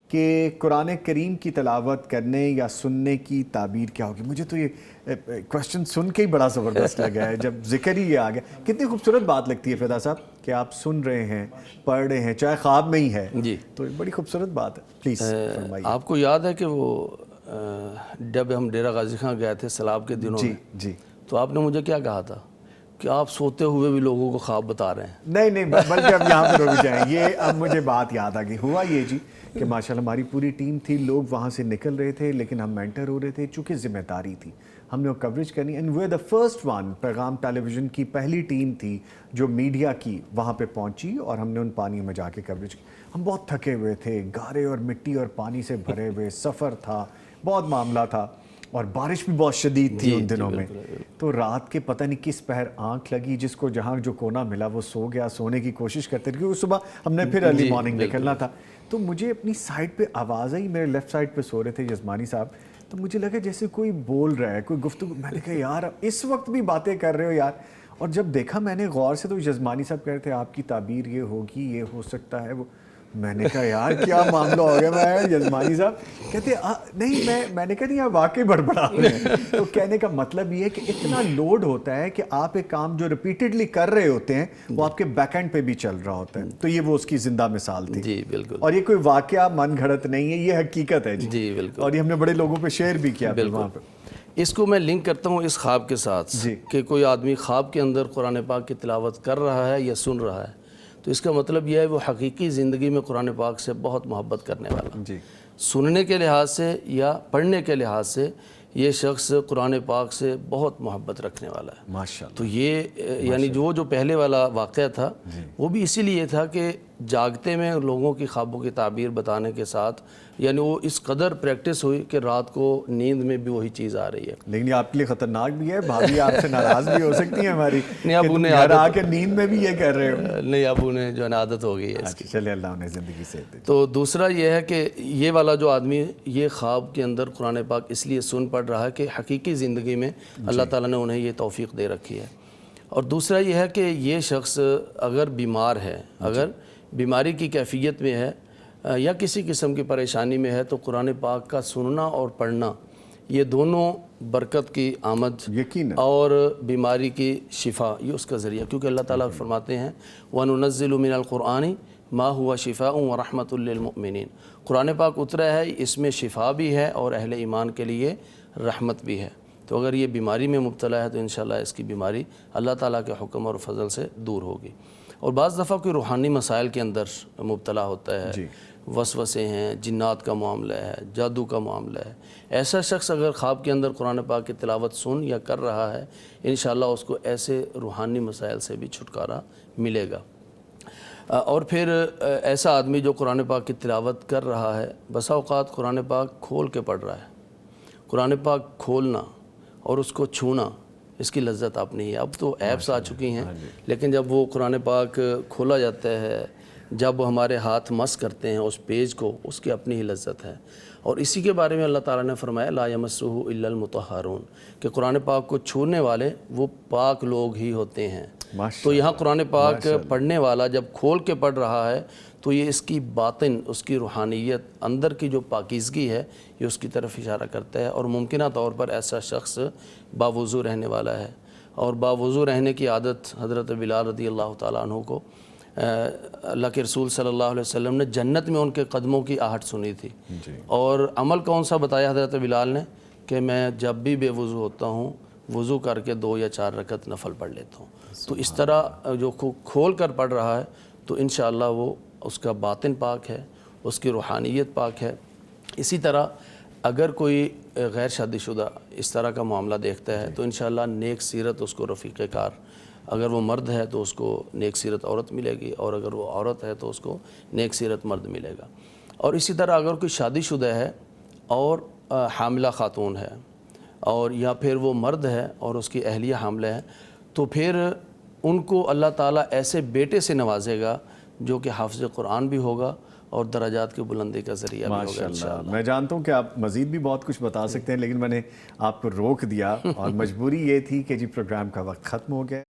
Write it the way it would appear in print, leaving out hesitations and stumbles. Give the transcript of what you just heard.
کہ قرآن کریم کی تلاوت کرنے یا سننے کی تعبیر کیا ہوگی؟ مجھے تو یہ کوشچن سن کے ہی بڑا زبردست لگا ہے جب ذکر ہی یہ آ گیا۔ کتنی خوبصورت بات لگتی ہے فدا صاحب کہ آپ سن رہے ہیں، پڑھ رہے ہیں، چاہے خواب میں ہی ہے، جی تو بڑی خوبصورت بات ہے۔ پلیز فرمائیے۔ آپ کو یاد ہے کہ وہ جب ہم ڈیرہ غازی خان گئے تھے سیلاب کے دنوں جی میں، جی تو آپ نے مجھے کیا کہا تھا کہ آپ سوتے ہوئے بھی لوگوں کو خواب بتا رہے ہیں؟ نہیں بلکہ اب یہاں پہ رک جائیں، یہ اب مجھے بات یاد آ گئی۔ ہوا یہ جی کہ ماشاءاللہ ہماری پوری ٹیم تھی، لوگ وہاں سے نکل رہے تھے لیکن ہم مینٹر ہو رہے تھے، چونکہ ذمہ داری تھی، ہم نے وہ کوریج کرنی، and we are the first one. پیغام ٹیلی ویژن کی پہلی ٹیم تھی جو میڈیا کی وہاں پہ پہنچی اور ہم نے ان پانیوں میں جا کے کوریج کی۔ ہم بہت تھکے ہوئے تھے، گارے اور مٹی اور پانی سے بھرے ہوئے، سفر تھا، بہت معاملہ تھا، اور بارش بھی بہت شدید تھی ان دنوں میں۔ تو رات کے پتہ نہیں کس پہر آنکھ لگی، جس کو جہاں جو کونا ملا وہ سو گیا، سونے کی کوشش کرتے تھے کیونکہ صبح ہم نے پھر ارلی مارننگ نکلنا تھا۔ تو مجھے اپنی سائڈ پہ آواز آئی، میرے لیفٹ سائڈ پہ سو رہے تھے یزمانی صاحب، تو مجھے لگا جیسے کوئی بول رہا ہے، کوئی گفتگو۔ میں نے کہا یار اس وقت بھی باتیں کر رہے ہو یار، اور جب دیکھا میں نے غور سے تو یزمانی صاحب کہہ رہے تھے آپ کی تعبیر یہ ہوگی، یہ ہو سکتا ہے وہ۔ میں نے کہا یار کیا معاملہ ہو گیا؟ میں یزمانی صاحب کہتے نہیں، میں نے کہا نہیں آپ واقعی بڑبڑا رہے ہیں۔ تو کہنے کا مطلب یہ ہے کہ اتنا لوڈ ہوتا ہے کہ آپ ایک کام جو ریپیٹڈلی کر رہے ہوتے ہیں وہ آپ کے بیک اینڈ پہ بھی چل رہا ہوتا ہے۔ تو یہ وہ اس کی زندہ مثال تھی۔ جی بالکل، اور یہ کوئی واقعہ من گھڑت نہیں ہے، یہ حقیقت ہے جی بالکل، اور یہ ہم نے بڑے لوگوں پہ شیئر بھی کیا وہاں پہ۔ اس کو میں لنک کرتا ہوں اس خواب کے ساتھ کہ کوئی آدمی خواب کے اندر قرآن پاک کی تلاوت کر رہا ہے یا سن رہا ہے، تو اس کا مطلب یہ ہے وہ حقیقی زندگی میں قرآن پاک سے بہت محبت کرنے والا۔ سننے کے لحاظ سے یا پڑھنے کے لحاظ سے یہ شخص قرآن پاک سے بہت محبت رکھنے والا ہے ماشاءاللہ۔ تو یہ یعنی جو پہلے والا واقعہ تھا وہ بھی اسی لیے تھا کہ جاگتے میں لوگوں کی خوابوں کی تعبیر بتانے کے ساتھ یعنی وہ اس قدر پریکٹس ہوئی کہ رات کو نیند میں بھی وہی چیز آ رہی ہے۔ لیکن یہ آپ کے لیے خطرناک بھی ہے، بھابھی آپ سے ناراض بھی ہو سکتی ہیں ہماری، نہیں اب انہیں گھر آ کے نیند میں بھی یہ کر رہے ہو۔ نہیں اب انہیں جو ہے نا عادت ہو گئی ہے اس کی۔ چلے اللہ انہیں زندگی سے دے۔ تو دوسرا یہ ہے کہ یہ والا جو آدمی یہ خواب کے اندر قرآن پاک اس لیے سن پڑھ رہا ہے کہ حقیقی زندگی میں اللہ تعالیٰ نے انہیں یہ توفیق دے رکھی ہے۔ اور دوسرا یہ ہے کہ یہ شخص اگر بیمار ہے، اگر بیماری کی کیفیت میں ہے یا کسی قسم کی پریشانی میں ہے، تو قرآن پاک کا سننا اور پڑھنا یہ دونوں برکت کی آمد اور بیماری کی شفا یہ اس کا ذریعہ، کیونکہ اللہ تعالیٰ فرماتے ہیں وَنُنَزِّلُ مِنَ الْقُرْآنِ مَا هُوَ شِفَاءٌ وَرَحْمَةٌ لِّلْمُؤْمِنِينَ۔ قرآن پاک اترا ہے، اس میں شفا بھی ہے اور اہل ایمان کے لیے رحمت بھی ہے۔ تو اگر یہ بیماری میں مبتلا ہے تو انشاءاللہ اس کی بیماری اللہ تعالیٰ کے حکم اور فضل سے دور ہوگی۔ اور بعض دفعہ کوئی روحانی مسائل کے اندر مبتلا ہوتا ہے، وسوسے ہیں، جنات کا معاملہ ہے، جادو کا معاملہ ہے، ایسا شخص اگر خواب کے اندر قرآن پاک کی تلاوت سن یا کر رہا ہے انشاءاللہ اس کو ایسے روحانی مسائل سے بھی چھٹکارا ملے گا۔ اور پھر ایسا آدمی جو قرآن پاک کی تلاوت کر رہا ہے، بسا اوقات قرآن پاک کھول کے پڑھ رہا ہے، قرآن پاک کھولنا اور اس کو چھونا اس کی لذت آپ نہیں ہے۔ اب تو ایپس آ چکی ہیں، لیکن جب وہ قرآن پاک کھولا جاتا ہے، جب ہمارے ہاتھ مس کرتے ہیں اس پیج کو، اس کی اپنی ہی لذت ہے۔ اور اسی کے بارے میں اللہ تعالیٰ نے فرمایا لا یمسہ الا المطہرون، کہ قرآن پاک کو چھونے والے وہ پاک لوگ ہی ہوتے ہیں۔ تو یہاں قرآن پاک پڑھنے والا جب کھول کے پڑھ رہا ہے تو یہ اس کی باطن، اس کی روحانیت، اندر کی جو پاکیزگی ہے یہ اس کی طرف اشارہ کرتا ہے۔ اور ممکنہ طور پر ایسا شخص باوضو رہنے والا ہے، اور باوضو رہنے کی عادت حضرت بلال رضی اللہ تعالیٰ عنہ کو اللہ کے رسول صلی اللہ علیہ وسلم نے جنت میں ان کے قدموں کی آہٹ سنی تھی۔ اور عمل کون سا بتایا حضرت بلال نے کہ میں جب بھی بے وضو ہوتا ہوں وضو کر کے 2 یا 4 رکعت نفل پڑھ لیتا ہوں۔ تو اس طرح جو کھول کر پڑھ رہا ہے تو انشاءاللہ وہ اس کا باطن پاک ہے، اس کی روحانیت پاک ہے۔ اسی طرح اگر کوئی غیر شادی شدہ اس طرح کا معاملہ دیکھتا ہے تو انشاءاللہ نیک سیرت اس کو رفیق کار، اگر وہ مرد ہے تو اس کو نیک سیرت عورت ملے گی، اور اگر وہ عورت ہے تو اس کو نیک سیرت مرد ملے گا۔ اور اسی طرح اگر کوئی شادی شدہ ہے اور حاملہ خاتون ہے، اور یا پھر وہ مرد ہے اور اس کی اہلیہ حاملہ ہے، تو پھر ان کو اللہ تعالیٰ ایسے بیٹے سے نوازے گا جو کہ حافظ قرآن بھی ہوگا اور درجات کی بلندی کا ذریعہ بھی ہوگا انشاءاللہ۔ میں جانتا ہوں کہ آپ مزید بھی بہت کچھ بتا سکتے ہیں، لیکن میں نے آپ کو روک دیا اور مجبوری یہ تھی کہ جی پروگرام کا وقت ختم ہو گیا۔